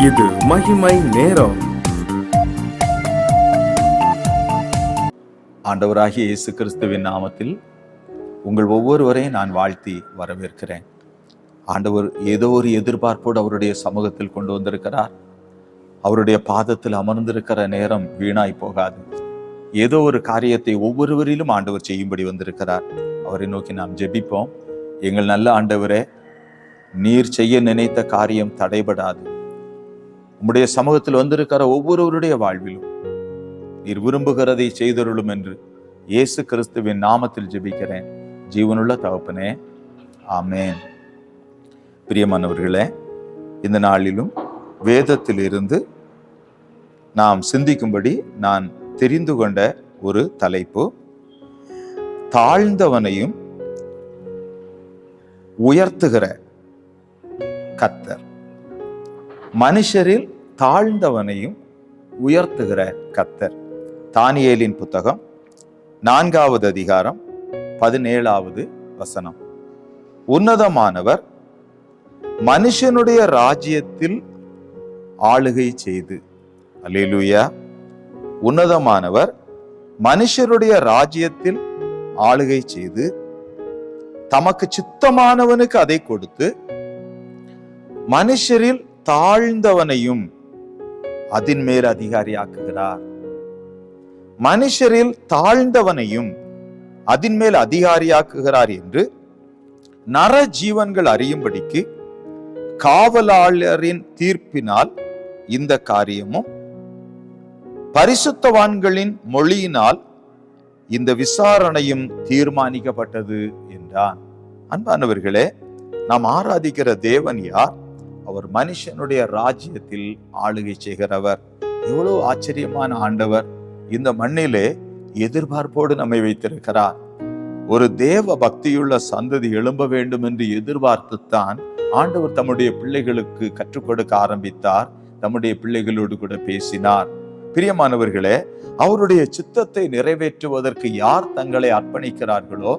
இது மகிமை நேரம். ஆண்டவராகிய இயேசு கிறிஸ்துவின் நாமத்தில் உங்கள் ஒவ்வொருவரையும் நான் வாழ்த்தி வரவேற்கிறேன். ஆண்டவர் ஏதோ ஒரு எதிர்பார்ப்போடு அவருடைய சமூகத்தில் கொண்டு வந்திருக்கிறார். அவருடைய பாதத்தில் அமர்ந்திருக்கிற நேரம் வீணாய் போகாது. ஏதோ ஒரு காரியத்தை ஒவ்வொருவரிலும் ஆண்டவர் செய்யும்படி வந்திருக்கிறார். அவரை நோக்கி நாம் ஜெபிப்போம். எங்கள் நல்ல ஆண்டவரே, நீர் செய்ய நினைத்த காரியம் தடைபடாது. உம்முடைய சமூகத்தில் வந்திருக்கிற ஒவ்வொருவருடைய வாழ்விலும் நீர் விரும்புகிறதை செய்தருளும் என்று இயேசு கிறிஸ்துவின் நாமத்தில் ஜெபிக்கிறேன் ஜீவனுள்ள தகப்பனே, ஆமேன். பிரியமானவர்களே, இந்த நாளிலும் வேதத்தில் இருந்து நாம் சிந்திக்கும்படி நான் தெரிந்து கொண்ட ஒரு தலைப்பு, தாழ்ந்தவனையும் உயர்த்துகிற கர்த்தர். மனுஷரில் தாழ்ந்தவனையும் உயர்த்துகிற கர்த்தர். தானியேலின் புத்தகம் 4வது அதிகாரம் 17வது வசனம். உன்னதமானவர் மனுஷனுடைய ராஜ்யத்தில் ஆளுகை செய்து, அல்லேலூயா, உன்னதமானவர் மனுஷருடைய ராஜ்யத்தில் ஆளுகை செய்து தமக்கு சித்தமானவனுக்கு அதை கொடுத்து மனுஷரில் தாழ்ந்தவனையும் அதின் மேல் அதிகாரியாக்குகிறார். மனுஷரில் தாழ்ந்தவனையும் அதின் மேல் அதிகாரியாக்குகிறார் என்று நர ஜீவன்கள் அறியும்படிக்கு காவலாளரின் தீர்ப்பினால் இந்த காரியமும் பரிசுத்தவான்களின் மொழியினால் இந்த விசாரணையும் தீர்மானிக்கப்பட்டது என்றான். அன்பானவர்களே, நாம் ஆராதிக்கிற தேவன் யார்? அவர் மனுஷனுடைய ராஜ்யத்தில் ஆளுகை செய்கிறவர். எவ்வளவு ஆச்சரியமான ஆண்டவர்! இந்த மண்ணிலே எதிர்பார்ப்போடு நம்மை வைத்திருக்கிறார். ஒரு தேவ பக்தியுள்ள சந்ததி எழும்ப வேண்டும் என்று எதிர்பார்த்துத்தான் ஆண்டவர் தம்முடைய பிள்ளைகளுக்கு கற்றுக் கொடுக்க ஆரம்பித்தார். தம்முடைய பிள்ளைகளோடு கூட பேசினார். பிரியமானவர்களே, அவருடைய சித்தத்தை நிறைவேற்றுவதற்கு யார் தங்களை அர்ப்பணிக்கிறார்களோ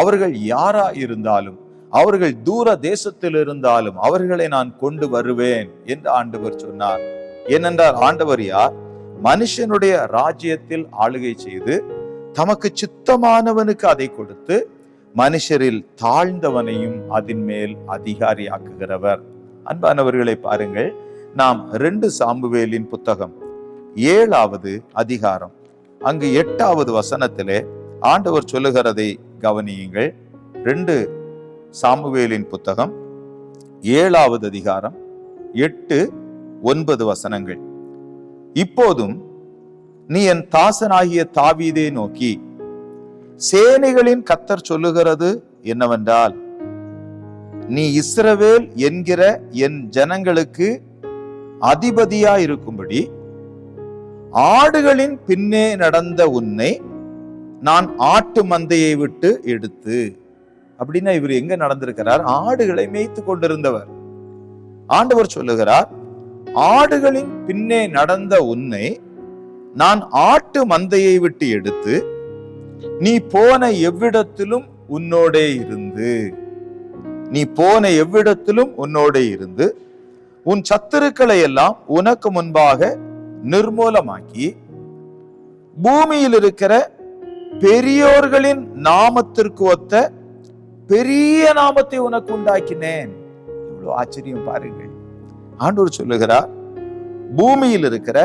அவர்கள் யாரா இருந்தாலும், அவர்கள் தூர தேசத்தில் இருந்தாலும் அவர்களை நான் கொண்டு வருவேன் என்று ஆண்டவர் சொன்னார். ஏனென்றால் ஆண்டவர் யார்? மனுஷனுடைய ராஜ்யத்தில் ஆளுகை செய்து தமக்கு சித்தமானவனுக்கு அதை கொடுத்து மனுஷரில் தாழ்ந்தவனையும் அதன் மேல் அதிகாரியாக்குகிறவர். அன்பானவர்களை பாருங்கள், நாம் 2 சாமுவேலின் புத்தகம் 7வது அதிகாரம் அங்கு 8வது வசனத்திலே ஆண்டவர் சொல்லுகிறதை கவனியுங்கள். 2 சாமுவேலின் புத்தகம் 7வது அதிகாரம் 8-9 வசனங்கள். இப்போதும் நீ என் தாசனாகிய தாவீதை நோக்கி, சேனைகளின் கர்த்தர் சொல்லுகிறது என்னவென்றால், நீ இஸ்ரவேல் என்கிற என் ஜனங்களுக்கு அதிபதியாயிருக்கும்படி ஆடுகளின் பின்னே நடந்த உன்னை நான் ஆட்டு மந்தையை விட்டு எடுத்து. அப்படின்னா இவர் எங்க நடந்திருக்கிறார்? ஆடுகளை மேய்த்து கொண்டிருந்தவர். ஆண்டவர் சொல்லுகிறார், ஆடுகளின் பின்னே நடந்த உன்னை நான் ஆட்டு மந்தையை விட்டு எடுத்து நீ போன எவ்விடத்திலும் உன்னோடே இருந்து, நீ போன எவ்விடத்திலும் உன்னோடே இருந்து உன் சத்துருக்களை எல்லாம் உனக்கு முன்பாக நிர்மூலமாக்கி பூமியில் இருக்கிற பெரியோர்களின் நாமத்திற்கு ஒத்த பெரிய நாமத்தை உனக்கு உண்டாக்கினேன். இவ்வளவு ஆச்சரியம் பாருங்கள். ஆண்டவர் சொல்லுகிறார், பூமியில் இருக்கிற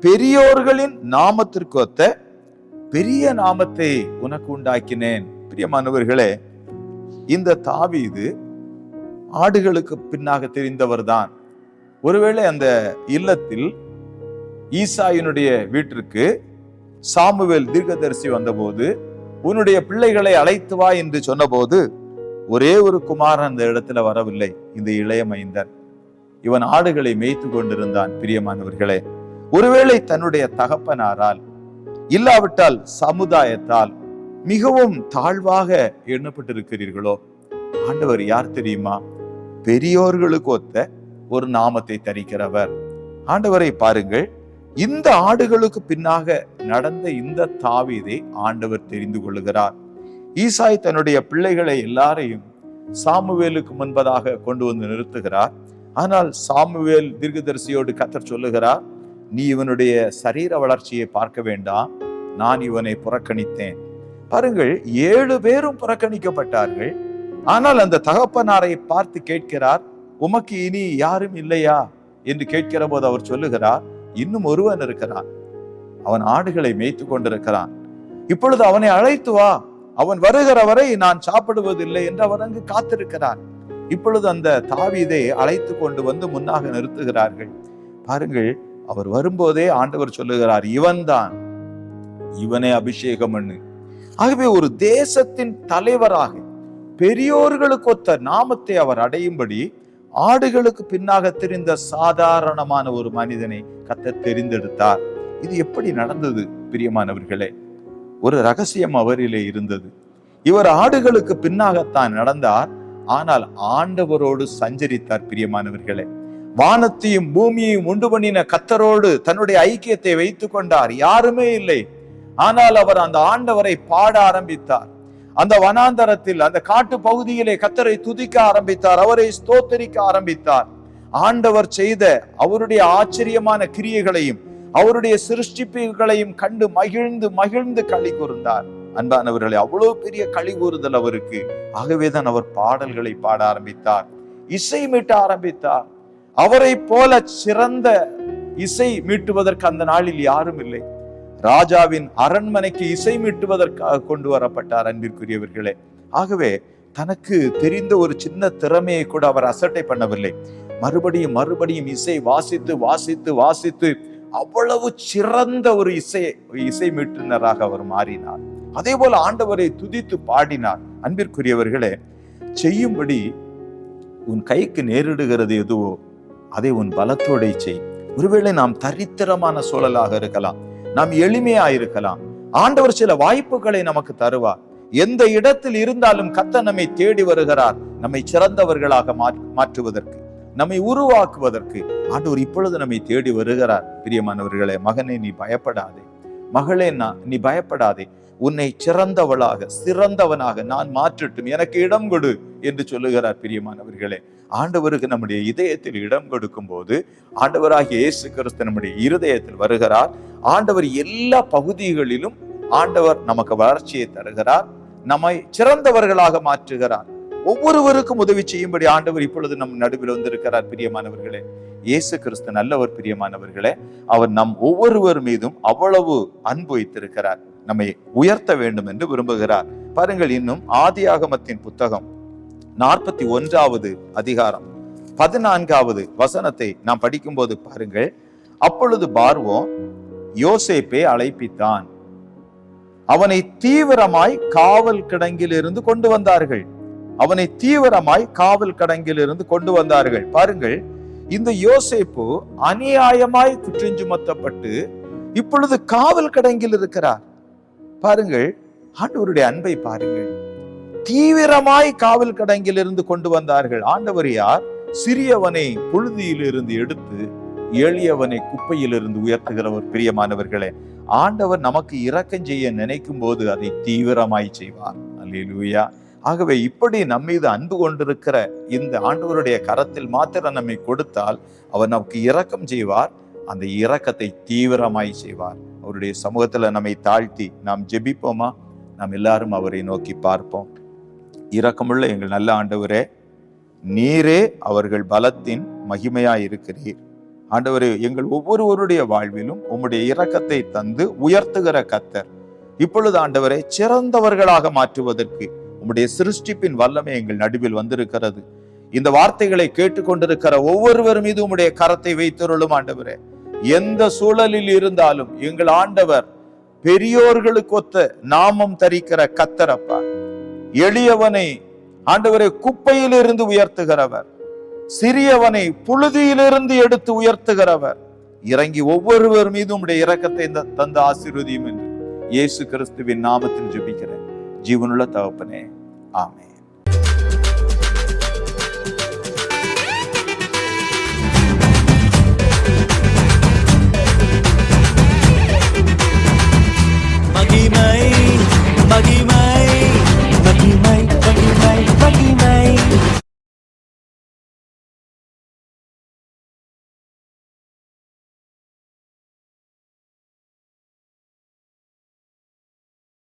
பெரியோர்களின் நாமத்திற்கு ஒத்த பெரிய நாமத்தை உனக்கு உண்டாக்கினேன். பிரியமானவர்களே, இந்த தாவீது ஆடுகளுக்கு பின்னாக தெரிந்தவர் தான். ஒருவேளை அந்த இல்லத்தில் ஈசாயினுடைய வீட்டிற்கு சாமுவேல் தீர்க்கதரிசி வந்தபோது, உன்னுடைய பிள்ளைகளை அழைத்து வா என்று சொன்னபோது ஒரே ஒரு குமாரன் அந்த இடத்துல வரவில்லை, இந்த இளைய மைந்தன். இவன் ஆடுகளை மேய்த்து கொண்டிருந்தான். பிரியமானவர்களே, ஒருவேளை தன்னுடைய தகப்பனாரால் இல்லாவிட்டால் சமுதாயத்தால் மிகவும் தாழ்வாக எண்ணப்பட்டிருக்கிறீர்களோ, ஆண்டவர் யார் தெரியுமா? பெரியோர்களுக்கு ஒத்த ஒரு நாமத்தை தரிக்கிறவர். ஆண்டவரை பாருங்கள். இந்த ஆடுகளுக்கு பின்னாக நடந்த இந்த தாவீதை ஆண்டவர் தெரிந்து கொள்ளுகிறார். ஈசாய் தன்னுடைய பிள்ளைகளை எல்லாரையும் சாமுவேலுக்கு முன்பதாக கொண்டு வந்து நிறுத்துகிறார். ஆனால் சாமுவேல் தீர்க்கதரிசியோடு கர்த்தர் சொல்லுகிறார், நீ இவனுடைய சரீர வளர்ச்சியை பார்க்க வேண்டாம், நான் இவனை புறக்கணித்தேன். பாருங்கள், 7 பேரும் புறக்கணிக்கப்பட்டார்கள். ஆனால் அந்த தகப்பனாரை பார்த்து கேட்கிறார், உமக்கு இனி யாரும் இல்லையா என்று கேட்கிற போது அவர் சொல்லுகிறார், இன்னும் ஒருவன் இருக்கிறான், அவன் ஆடுகளை மேய்த்து கொண்டிருக்கிறான், இப்பொழுது அவனை அழைத்து வா, அவன் வருகிற வரை நான் சாப்பிடுவதில்லை என்று அவர் அங்கு காத்திருக்கிறார். இப்பொழுது அந்த தாவீதை அழைத்து கொண்டு வந்து முன்னாக நிறுத்துகிறார்கள். பாருங்கள், அவர் வரும்போதே ஆண்டவர் சொல்லுகிறார், இவன்தான், இவனை அபிஷேகம் பண்ணு. ஆகவே ஒரு தேசத்தின் தலைவராக பெரியோர்களுக்கு ஒத்த நாமத்தை அவர் அடையும்படி ஆடுகளுக்கு பின்னாக தெரிந்த சாதாரணமான ஒரு மனிதனை கர்த்தர் தெரிந்தெடுத்தார். இது எப்படி நடந்தது பிரியமானவர்களே? ஒரு ரகசியம் அவரிலே இருந்தது. இவர் ஆடுகளுக்கு பின்னாகத்தான் நடந்தார், ஆனால் ஆண்டவரோடு சஞ்சரித்தார். பிரியமானவர்களே, வானத்தையும் பூமியையும் உண்டு பண்ணின கர்த்தரோடு தன்னுடைய ஐக்கியத்தை வைத்துக் கொண்டார். யாருமே இல்லை, ஆனால் அவர் அந்த ஆண்டவரை பாட ஆரம்பித்தார். அந்த வனாந்தரத்தில், அந்த காட்டு பகுதியிலே கர்த்தரை துதிக்க ஆரம்பித்தார், அவரை ஸ்தோத்தரிக்க ஆரம்பித்தார். ஆண்டவர் செய்த அவருடைய ஆச்சரியமான கிரியைகளையும் அவருடைய சிருஷ்டிப்புகளையும் கண்டு மகிழ்ந்து மகிழ்ந்து களி கூர்ந்தார். அன்பானவர்களே, அவ்வளவு பெரிய களி கூறுதல் அவருக்கு. ஆகவேதான் அவர் பாடல்களை பாட ஆரம்பித்தார், இசை மீட்ட ஆரம்பித்தார். அவரை போல சிறந்த இசை மீட்டுவதற்கு அந்த நாளில் யாரும் இல்லை. ராஜாவின் அரண்மனைக்கு இசை மீட்டுவதற்காக கொண்டு வரப்பட்டார். அன்பிற்குரியவர்களே, ஆகவே தனக்கு தெரிந்த ஒரு சின்ன திறமையை கூட அவர் அசட்டை பண்ணவில்லை. மறுபடியும் மறுபடியும் இசை வாசித்து வாசித்து வாசித்து அவ்வளவு சிறந்த ஒரு இசை மீட்டுனராக அவர் மாறினார். அதே போல ஆண்டவரை துதித்து பாடினார். அன்பிற்குரியவர்களே, செய்யும்படி உன் கைக்கு நேரிடுகிறது எதுவோ அதை உன் பலத்தோட செய். ஒருவேளை நாம் தரித்திரமான சூழலாக இருக்கலாம், நாம் எளிமையா இருக்கலாம். ஆண்டவர் சில வாய்ப்புகளை நமக்கு தருவார். எந்த இடத்தில் இருந்தாலும் கர்த்தர் நம்மை தேடி வருகிறார், நம்மை சிறந்தவர்களாக மாற்றுவதற்கு, நம்மை உருவாக்குவதற்கு ஆண்டவர் இப்பொழுது நம்மை தேடி வருகிறார். பிரியமானவர்களே, மகனே நீ பயப்படாதே, மகளே நீ பயப்படாதே, உன்னை சிறந்தவளாக சிறந்தவனாக நான் மாற்றட்டும், எனக்கு இடம் கொடு என்று சொல்லுகிறார். பிரியமானவர்களே, ஆண்டவருக்கு நம்முடைய இதயத்தில் இடம் கொடுக்கும் போது ஆண்டவராகிய இயேசு கிறிஸ்து நம்முடைய இருதயத்தில் வருகிறார். ஆண்டவர் எல்லா பகுதிகளிலும் ஆண்டவர் நமக்கு வளர்ச்சியை தருகிறார், நம்மை சிறந்தவர்களாக மாற்றுகிறார். ஒவ்வொருவருக்கும் உதவி செய்யும்படி ஆண்டவர் இப்பொழுது நம் நடுவில் வந்திருக்கிறார். பிரியமானவர்களே, இயேசு கிறிஸ்து நல்லவர். பிரியமானவர்களே, அவர் நம் ஒவ்வொருவர் மீதும் அவ்வளவு அன்பு வைத்திருக்கிறார், நம்மை உயர்த்த வேண்டும் என்று விரும்புகிறார். பாருங்கள், இன்னும் ஆதியாகமத்தின் புத்தகம் 41வது அதிகாரம் 14வது வசனத்தை நாம் படிக்கும் போது பாருங்கள், அப்பொழுது பார்வோன் யோசேப்பை அழைப்பித்தான், அவனை தீவிரமாய் காவல் கிடங்கில் இருந்து கொண்டு வந்தார்கள். அவனை தீவிரமாய் காவல் கிடங்கில் இருந்து கொண்டு வந்தார்கள். பாருங்கள், இந்த யோசேப்பு அநியாயமாய் குற்றம் சுமத்தப்பட்டு இப்பொழுது காவல் கிடங்கில் இருக்கிறார். பாருங்கள், ஆண்டவருடைய அன்பை பாருங்கள். தீவிரமாய் காவல் கிடங்கில் இருந்து கொண்டு வந்தார்கள். ஆண்டவர் யார்? சிறியவனை புழுதியில் இருந்து எடுத்து எளியவனை குப்பையில் இருந்து உயர்த்துகிறவர். பிரியமானவர்களே, ஆண்டவர் நமக்கு இரக்கம் செய்ய நினைக்கும் போது அதை தீவிரமாய் செய்வார். அல்லேலூயா. ஆகவே இப்படி நம்மீது அன்பு கொண்டிருக்கிற இந்த ஆண்டவருடைய கரத்தில் மாத்திரம் நம்மை கொடுத்தால் அவர் நமக்கு இரக்கம் செய்வார், அந்த இரக்கத்தை தீவிரமாய் செய்வார். அவருடைய சமூகத்துல நம்மை தாழ்த்தி நாம் ஜெபிப்போமா? நாம் எல்லாரும் அவரை நோக்கி பார்ப்போம். இரக்கமுள்ள எங்கள் நல்ல ஆண்டவரே, நீரே அவர்கள் பலத்தின் மகிமையாய் இருக்கிறீர். ஆண்டவரே, எங்கள் ஒவ்வொருவருடைய வாழ்விலும் உம்முடைய இரக்கத்தை தந்து உயர்த்துகிற கர்த்தர். இப்பொழுது ஆண்டவரை சிறந்தவர்களாக மாற்றுவதற்கு உம்முடைய சிருஷ்டிப்பின் வல்லமை எங்கள் நடுவில் வந்திருக்கிறது. இந்த வார்த்தைகளை கேட்டுக்கொண்டிருக்கிற ஒவ்வொருவர் மீது உம்முடைய கரத்தை வைத்தருளும் ஆண்டவரே. எந்த சூழலில் இருந்தாலும் எங்கள் ஆண்டவர் பெரியோர்களுக்கு ஒத்த நாமம் தரிக்கிற கர்த்தரப்பா. எளியவனை ஆண்டவரை குப்பையில் இருந்து உயர்த்துகிறவர், சிறியவனை புழுதியிலிருந்து எடுத்து உயர்த்துகிறவர். இறங்கி ஒவ்வொருவர் மீதும் உம்முடைய இரக்கத்தை தந்து ஆசீர்வதியும் என்று இயேசு கிறிஸ்துவின் நாமத்தில் ஜெபிக்கிறேன் ஜீவனுள்ள தகப்பனே, ஆமென். மகிமை